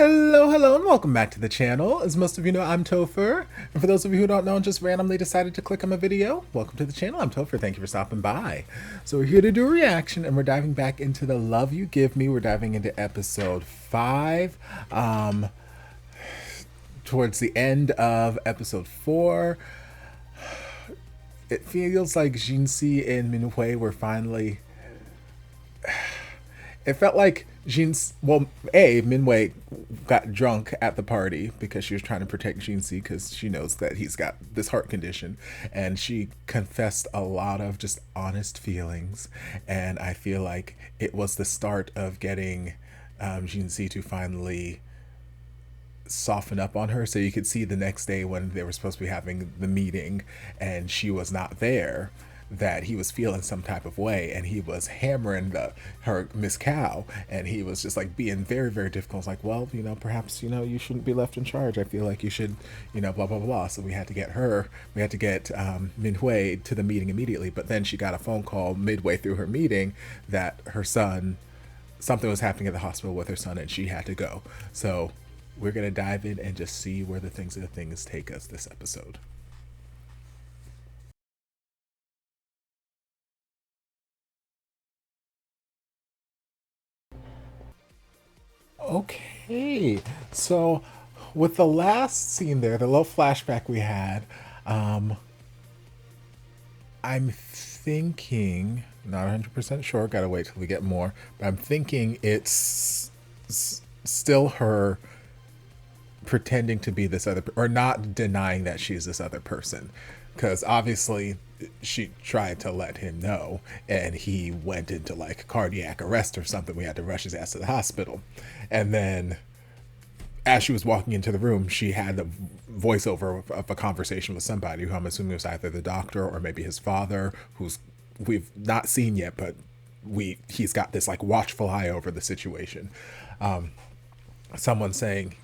Hello, and welcome back to the channel. As most of you know, I'm Topher. And for those of you who don't know and just randomly decided to click on my video, welcome to the channel. I'm Topher. Thank you for stopping by. So we're here to do a reaction, and we're diving back into The Love You Give Me. We're diving into episode 5. Towards the end of episode 4. It feels like Jinsi and Minhui were finally... It felt like Minwei got drunk at the party because she was trying to protect Jinsi because she knows that he's got this heart condition, and she confessed a lot of just honest feelings, and I feel like it was the start of getting Jinsi to finally soften up on her. So you could see the next day when they were supposed to be having the meeting and she was not there, that he was feeling some type of way, and he was hammering her Miss Cow, and he was just like being very, very difficult. It's like, well, perhaps, you shouldn't be left in charge. I feel like you should, blah, blah, blah. So we had to get Minhui to the meeting immediately. But then she got a phone call midway through her meeting that her son, something was happening at the hospital with her son, and she had to go. So we're going to dive in and just see where the things take us this episode. Okay, so with the last scene there, the little flashback we had, I'm thinking, not 100% sure, gotta wait till we get more, but I'm thinking it's still her pretending to be this other, or not denying that she's this other person, because obviously she tried to let him know and he went into like cardiac arrest or something. We had to rush his ass to the hospital, and then as she was walking into the room, she had a voiceover of a conversation with somebody who I'm assuming was either the doctor or maybe his father, who's we've not seen yet, but he's got this like watchful eye over the situation. Someone saying,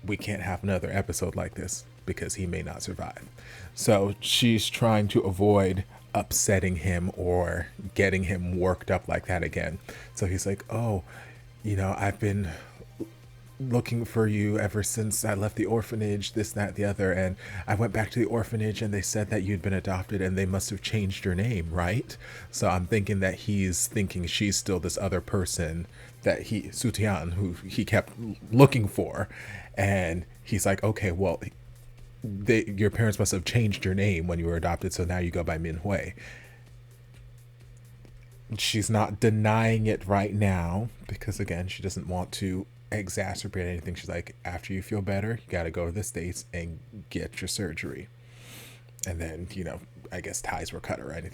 we can't have another episode like this because he may not survive. So she's trying to avoid upsetting him or getting him worked up like that again. So he's like, oh, I've been looking for you ever since I left the orphanage, this, that, the other, and I went back to the orphanage and they said that you'd been adopted and they must have changed your name, right? So I'm thinking that he's thinking she's still this other person that Sutian, who he kept looking for, and he's like, okay, well, your parents must have changed your name when you were adopted, so now you go by Minhui. She's not denying it right now because, again, she doesn't want to exacerbate anything. She's like, after you feel better, you got to go to the States and get your surgery. And then, I guess ties were cut right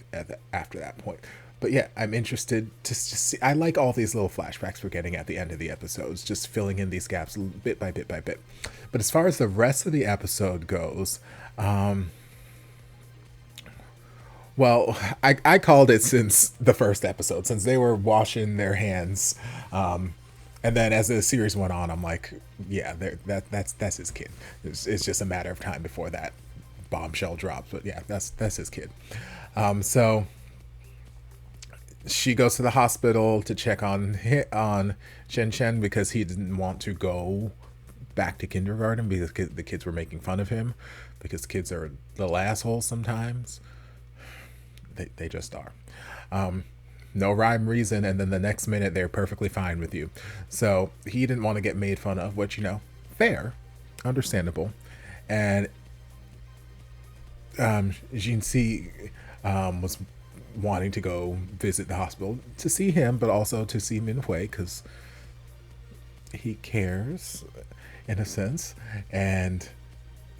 after that point. But yeah, I'm interested to just see. I like all these little flashbacks we're getting at the end of the episodes, just filling in these gaps bit by bit by bit. But as far as the rest of the episode goes, well, I called it since the first episode, since they were washing their hands. And then as the series went on, I'm like, yeah, that's his kid. It's just a matter of time before that bombshell drops. But yeah, that's his kid. So she goes to the hospital to check on Shen Chen because he didn't want to go back to kindergarten because the kids were making fun of him, because kids are little assholes sometimes. They just are. No rhyme reason, and then the next minute they're perfectly fine with you. So he didn't want to get made fun of, which, fair, understandable. And Jinsi was wanting to go visit the hospital to see him, but also to see Minhui because he cares in a sense. And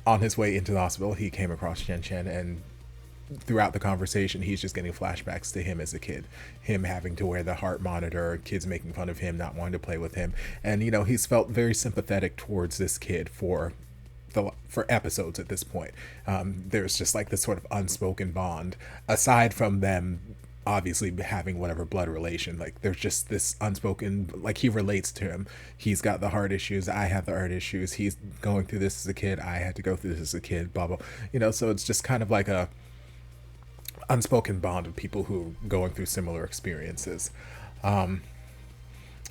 on his way into the hospital, he came across Shen Chen, and throughout the conversation, he's just getting flashbacks to him as a kid, him having to wear the heart monitor, kids making fun of him, not wanting to play with him. And, he's felt very sympathetic towards this kid for episodes at this point. There's just like this sort of unspoken bond, aside from them obviously having whatever blood relation. Like there's just this unspoken, like he relates to him. He's got the heart issues, I have the heart issues, he's going through this as a kid, I had to go through this as a kid, blah blah. So it's just kind of like a unspoken bond of people who are going through similar experiences.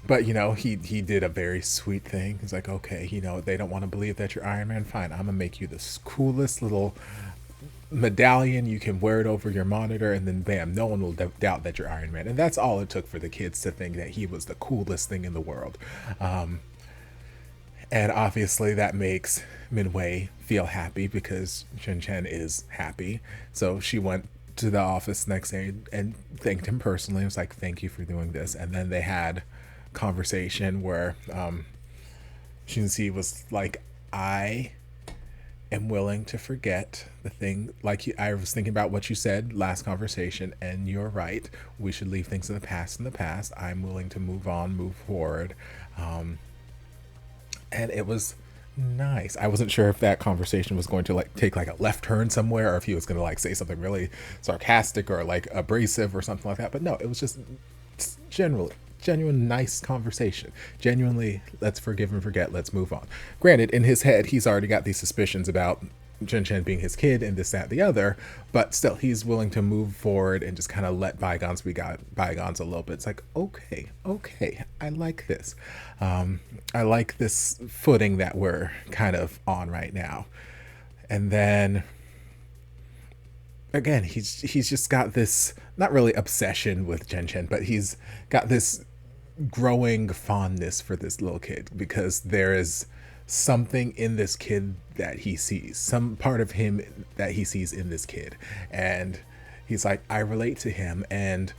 But he did a very sweet thing. He's like, okay, they don't want to believe that you're Iron Man. Fine, I'm gonna make you the coolest little medallion. You can wear it over your monitor, and then bam, no one will doubt that you're Iron Man. And that's all it took for the kids to think that he was the coolest thing in the world. And obviously that makes Minwei feel happy because Chen Chen is happy. So she went to the office next day and thanked him personally. It was like, thank you for doing this. And then they had conversation where Shinzi was like, I am willing to forget the thing. Like, I was thinking about what you said last conversation, and you're right. We should leave things in the past in the past. I'm willing to move on, move forward. And it was nice. I wasn't sure if that conversation was going to like take like a left turn somewhere, or if he was going to like say something really sarcastic or like abrasive or something like that. But no, it was just genuine nice conversation. Genuinely, let's forgive and forget, let's move on. Granted, in his head he's already got these suspicions about Chen Chen being his kid and this, that, the other, but still he's willing to move forward and just kind of let bygones be bygones a little bit. It's like, okay, I like this. I like this footing that we're kind of on right now. And then again, he's just got this, not really obsession with Chen Chen, but he's got this growing fondness for this little kid because there is something in this kid that he sees, some part of him that he sees in this kid. And he's like, I relate to him. And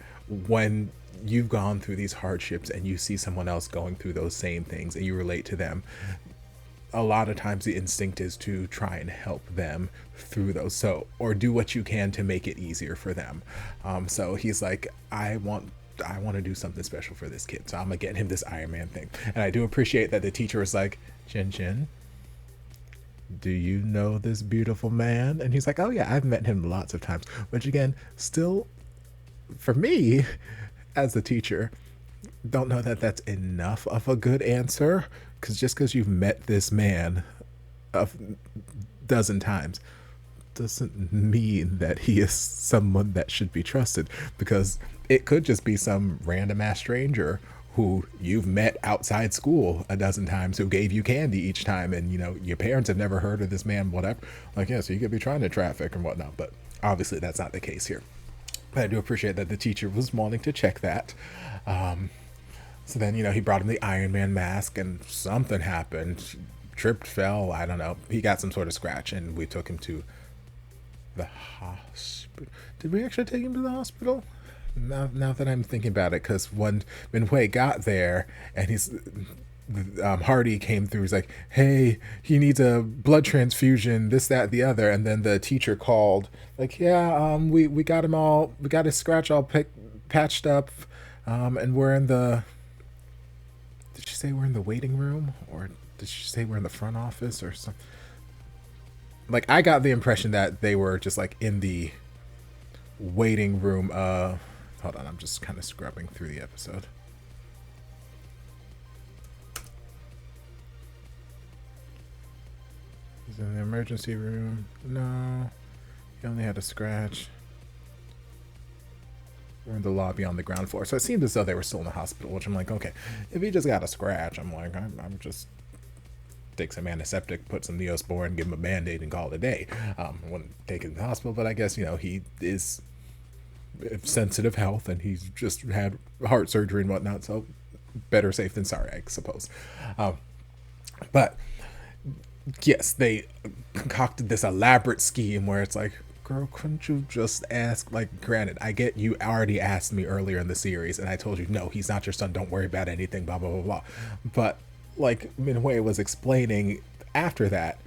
when you've gone through these hardships and you see someone else going through those same things and you relate to them, a lot of times the instinct is to try and help them through those, so, or do what you can to make it easier for them. So he's like, I want to do something special for this kid, so I'm gonna get him this Iron Man thing. And I do appreciate that the teacher was like, Chen Chen, do you know this beautiful man? And he's like, oh yeah, I've met him lots of times. Which again, still, for me, as the teacher, don't know that that's enough of a good answer. Because just because you've met this man a dozen times doesn't mean that he is someone that should be trusted. Because it could just be some random ass stranger who you've met outside school a dozen times, who gave you candy each time, and your parents have never heard of this man, whatever. Like, yeah, so you could be trying to traffic and whatnot, but obviously that's not the case here. But I do appreciate that the teacher was wanting to check that. So then, he brought him the Iron Man mask, and something happened. Tripped, fell, I don't know. He got some sort of scratch, and we took him to the hospital. Did we actually take him to the hospital? Now that I'm thinking about it, because when Minhui got there, and Hardy came through, he's like, hey, he needs a blood transfusion, this, that, the other. And then the teacher called, like, yeah, we got him all, we got his scratch all patched up, and we're in the, did she say we're in the waiting room? Or did she say we're in the front office or something? Like, I got the impression that they were just like in the waiting room. Hold on, I'm just kind of scrubbing through the episode. He's in the emergency room. No, he only had a scratch. We're in the lobby on the ground floor. So it seemed as though they were still in the hospital, which I'm like, okay, if he just got a scratch, I'm like, I'm just take some antiseptic, put some Neosporin, give him a Band-Aid, and call it a day. I wouldn't take him to the hospital, but I guess, he is sensitive health, and he's just had heart surgery and whatnot, so better safe than sorry, I suppose. But yes, they concocted this elaborate scheme where it's like, girl, couldn't you just ask? Like, granted, I get you already asked me earlier in the series, and I told you, no, he's not your son, don't worry about anything, blah, blah, blah, blah. But like Minhui was explaining after that,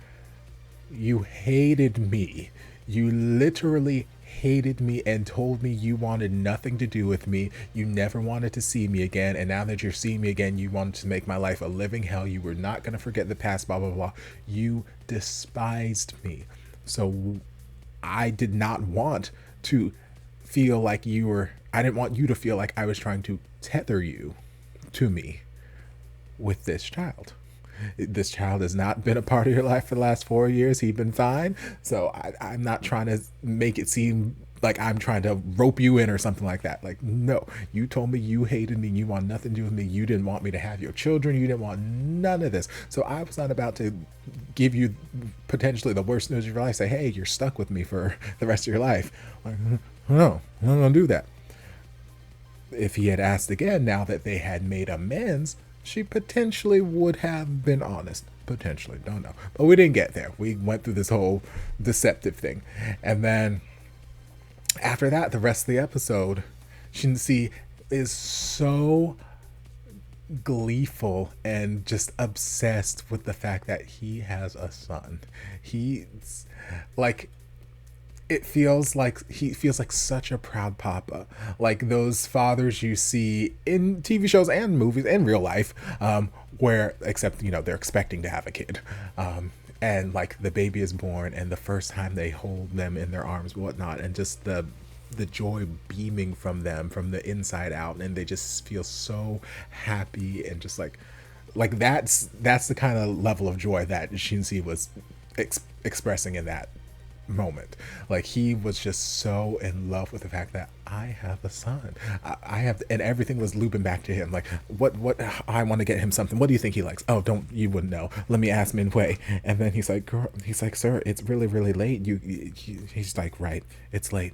you hated me. You literally hated me and told me you wanted nothing to do with me. You never wanted to see me again. And now that you're seeing me again, you wanted to make my life a living hell. You were not going to forget the past, blah, blah, blah. You despised me. So I did not want to feel like I didn't want you to feel like I was trying to tether you to me with this child. This child has not been a part of your life for the last 4 years. He's been fine. So I'm not trying to make it seem like I'm trying to rope you in or something like that. Like, no, you told me you hated me, you want nothing to do with me, you didn't want me to have your children, you didn't want none of this. So I was not about to give you potentially the worst news of your life, say, hey, you're stuck with me for the rest of your life. Like, no, I'm not gonna do that. If he had asked again, now that they had made amends, she potentially would have been honest. Potentially, don't know. But we didn't get there. We went through this whole deceptive thing. And then after that, the rest of the episode, Shinsi is so gleeful and just obsessed with the fact that he has a son. He's like, it feels like he feels like such a proud papa, like those fathers you see in TV shows and movies and real life, where, except, you know, they're expecting to have a kid, and like the baby is born and the first time they hold them in their arms, whatnot, and just the joy beaming from them from the inside out, and they just feel so happy and just like that's the kind of level of joy that Shinsi was expressing in that moment. Like, he was just so in love with the fact that I have a son. I have, and everything was looping back to him. Like, what I want to get him something. What do you think he likes? Oh, don't, you wouldn't know. Let me ask Min Hui. And then he's like, girl, he's like, sir, it's really, really late. He's like, right, it's late.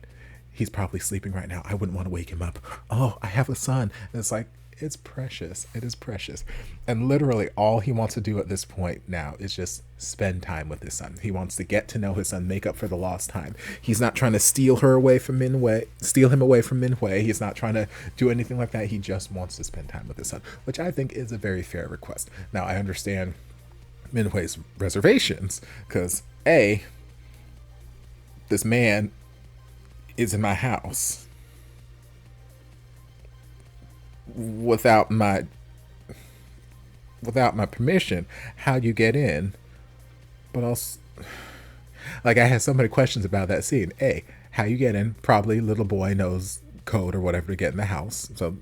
He's probably sleeping right now. I wouldn't want to wake him up. Oh, I have a son. And it's like, it's precious. It is precious. And literally all he wants to do at this point now is just spend time with his son. He wants to get to know his son, make up for the lost time. He's not trying to steal him away from Min Hui. He's not trying to do anything like that. He just wants to spend time with his son, which I think is a very fair request. Now, I understand Min Hui's reservations because, A, this man is in my house without my permission. How you get in? But also, like, I had so many questions about that scene. A, how you get in? Probably little boy knows code or whatever to get in the house. So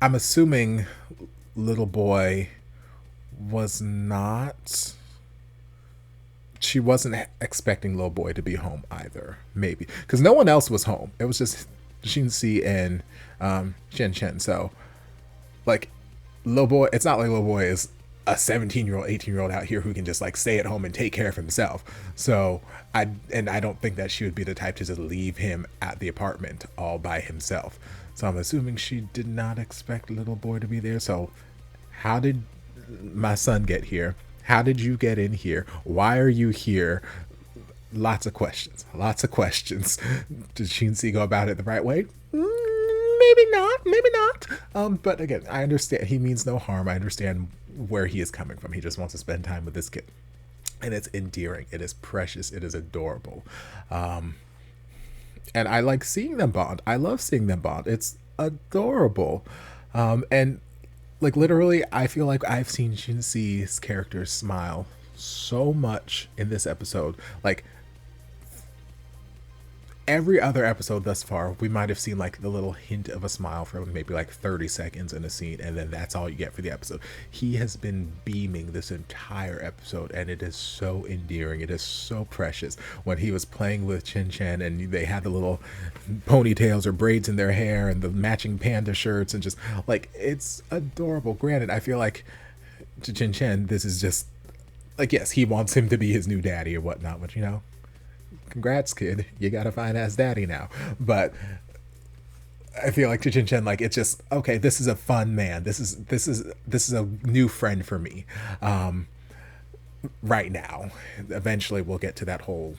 I'm assuming little boy was not. She wasn't expecting little boy to be home either, maybe, because no one else was home. It was just Shinsi and Chen Chen. So, like, little boy, it's not like little boy is a 17-year-old, 18-year-old out here who can just like stay at home and take care of himself. So I don't think that she would be the type to just leave him at the apartment all by himself. So I'm assuming she did not expect little boy to be there. So how did my son get here? How did you get in here? Why are you here? Lots of questions. Did Shinsi go about it the right way? Maybe not. But again, I understand he means no harm. I understand where he is coming from. He just wants to spend time with this kid. And it's endearing. It is precious. It is adorable. And I like seeing them bond. I love seeing them bond. It's adorable. And like, literally, I feel like I've seen Shinsi's character smile so much in this episode. Like, every other episode thus far, we might have seen like the little hint of a smile for maybe like 30 seconds in a scene, and then that's all you get for the episode. He has been beaming this entire episode, and it is so endearing. It is so precious. When he was playing with Chen Chen and they had the little ponytails or braids in their hair and the matching panda shirts, and just like, it's adorable. Granted, I feel like to Chen Chen, this is just like, yes, he wants him to be his new daddy or whatnot, but you know, congrats, kid, you got a fine ass daddy now. But I feel like to Chen Chen, like, it's just, okay, this is a fun man. This is a new friend for me. Right now, eventually we'll get to that whole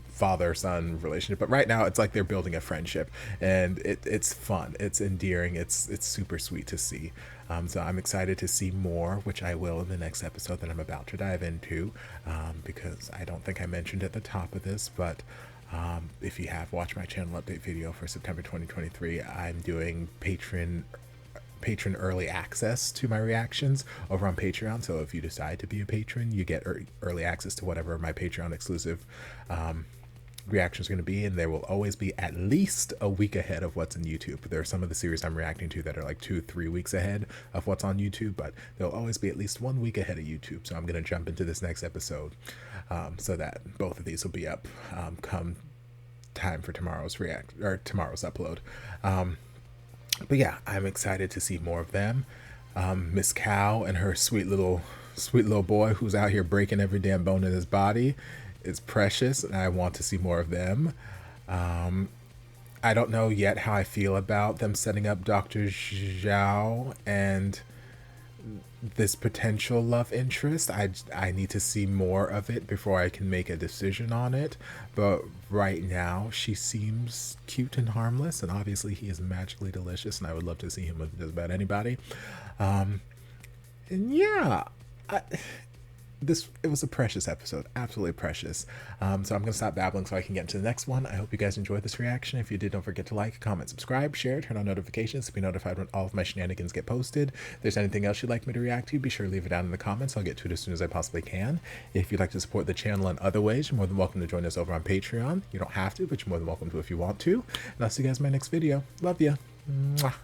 father-son relationship, but right now it's like they're building a friendship, and it's fun, it's endearing, it's super sweet to see. So I'm excited to see more, which I will in the next episode that I'm about to dive into, because I don't think I mentioned at the top of this, but if you have watched my channel update video for September 2023, I'm doing patron early access to my reactions over on Patreon. So if you decide to be a patron, you get early access to whatever my Patreon exclusive reactions are going to be, and there will always be at least a week ahead of what's in YouTube. There are some of the series I'm reacting to that are like 2-3 weeks ahead of what's on YouTube, but there'll always be at least 1 week ahead of YouTube. So I'm going to jump into this next episode so that both of these will be up come time for tomorrow's upload. But yeah, I'm excited to see more of them. Miss Cow and her sweet little boy who's out here breaking every damn bone in his body is precious, and I want to see more of them. I don't know yet how I feel about them setting up Dr. Zhao and this potential love interest. I need to see more of it before I can make a decision on it, but right now she seems cute and harmless, and obviously he is magically delicious, and I would love to see him with just about anybody. And yeah, it was a precious episode, absolutely precious. So I'm gonna stop babbling so I can get into the next one. I hope you guys enjoyed this reaction. If you did, don't forget to like, comment, subscribe, share, turn on notifications to be notified when all of my shenanigans get posted. If there's anything else you'd like me to react to, be sure to leave it down in the comments. I'll get to it as soon as I possibly can. If you'd like to support the channel in other ways, you're more than welcome to join us over on Patreon. You don't have to, but you're more than welcome to if you want to. And I'll see you guys in my next video. Love ya. Mwah.